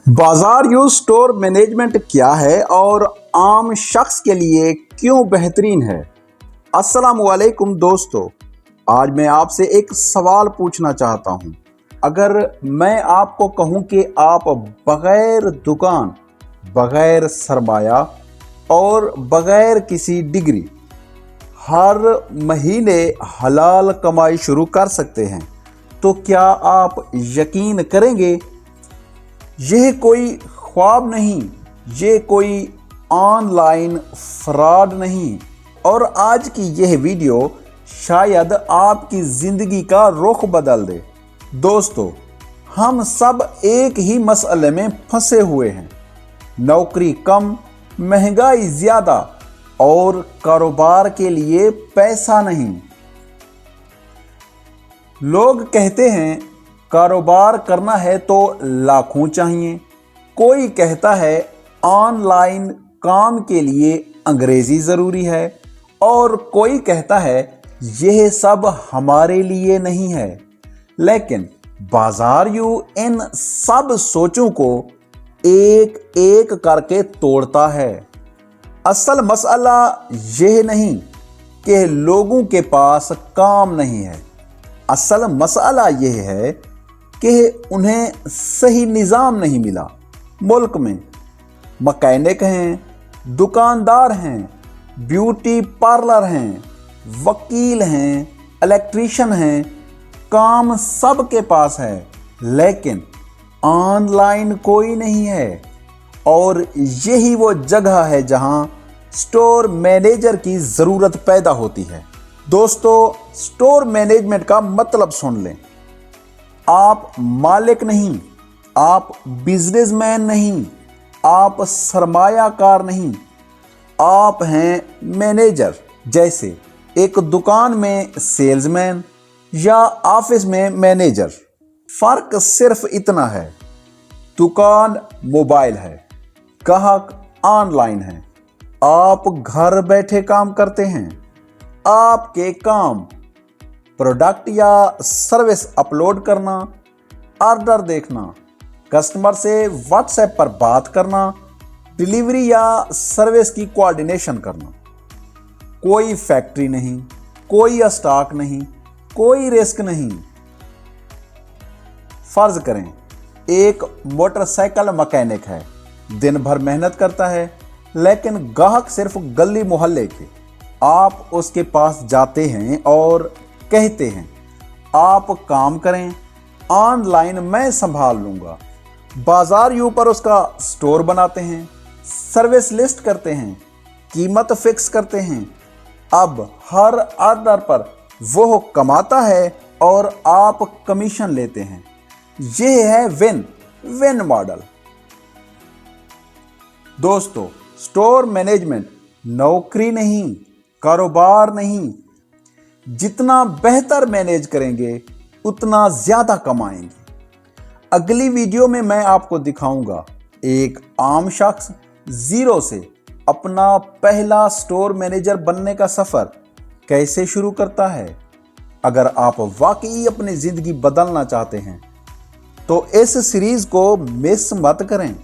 बाजार use store management क्या है और आम शख्स के लिए क्यों बेहतरीन है। अस्सलाम वालेकुम दोस्तों, आज मैं आपसे एक सवाल पूछना चाहता हूं। अगर मैं आपको कहूं कि आप बगैर दुकान, बगैर सरमाया और बगैर किसी डिग्री हर महीने हलाल कमाई शुरू कर सकते हैं, तो क्या आप यकीन करेंगे? यह कोई ख्वाब नहीं, ये कोई ऑनलाइन फ्रॉड नहीं, और आज की यह वीडियो शायद आपकी ज़िंदगी का रुख बदल दे। दोस्तों, हम सब एक ही मसले में फंसे हुए हैं। नौकरी कम, महंगाई ज़्यादा और कारोबार के लिए पैसा नहीं। लोग कहते हैं कारोबार करना है तो लाखों चाहिए। कोई कहता है ऑनलाइन काम के लिए अंग्रेजी ज़रूरी है, और कोई कहता है यह सब हमारे लिए नहीं है। लेकिन बाजार यूं इन सब सोचों को एक एक करके तोड़ता है। असल मसला यह नहीं कि लोगों के पास काम नहीं है, असल मसला यह है कि उन्हें सही निज़ाम नहीं मिला। मुल्क में मैकेनिक हैं, दुकानदार हैं, ब्यूटी पार्लर हैं, वकील हैं, इलेक्ट्रीशियन हैं, काम सब के पास है, लेकिन ऑनलाइन कोई नहीं है। और यही वो जगह है जहां स्टोर मैनेजर की ज़रूरत पैदा होती है। दोस्तों, स्टोर मैनेजमेंट का मतलब सुन लें। आप मालिक नहीं, आप बिजनेसमैन नहीं, आप सरमायाकार नहीं, आप हैं मैनेजर। जैसे एक दुकान में सेल्समैन या ऑफिस में मैनेजर। फर्क सिर्फ इतना है, दुकान मोबाइल है, ग्राहक ऑनलाइन है। आप घर बैठे काम करते हैं। आपके काम प्रोडक्ट या सर्विस अपलोड करना, ऑर्डर देखना, कस्टमर से व्हाट्सएप पर बात करना, डिलीवरी या सर्विस की कोऑर्डिनेशन करना। कोई फैक्ट्री नहीं, कोई स्टॉक नहीं, कोई रिस्क नहीं। फर्ज करें एक मोटरसाइकिल मैकेनिक है, दिन भर मेहनत करता है, लेकिन ग्राहक सिर्फ गली मोहल्ले के। आप उसके पास जाते हैं और कहते हैं आप काम करें, ऑनलाइन मैं संभाल लूंगा। बाजार यूं पर उसका स्टोर बनाते हैं, सर्विस लिस्ट करते हैं, कीमत फिक्स करते हैं। अब हर ऑर्डर पर वो कमाता है और आप कमीशन लेते हैं। यह है विन विन मॉडल। दोस्तों, स्टोर मैनेजमेंट नौकरी नहीं, कारोबार नहीं। जितना बेहतर मैनेज करेंगे उतना ज़्यादा कमाएंगे। अगली वीडियो में मैं आपको दिखाऊंगा एक आम शख्स ज़ीरो से अपना पहला स्टोर मैनेजर बनने का सफ़र कैसे शुरू करता है। अगर आप वाकई अपनी ज़िंदगी बदलना चाहते हैं तो इस सीरीज़ को मिस मत करें।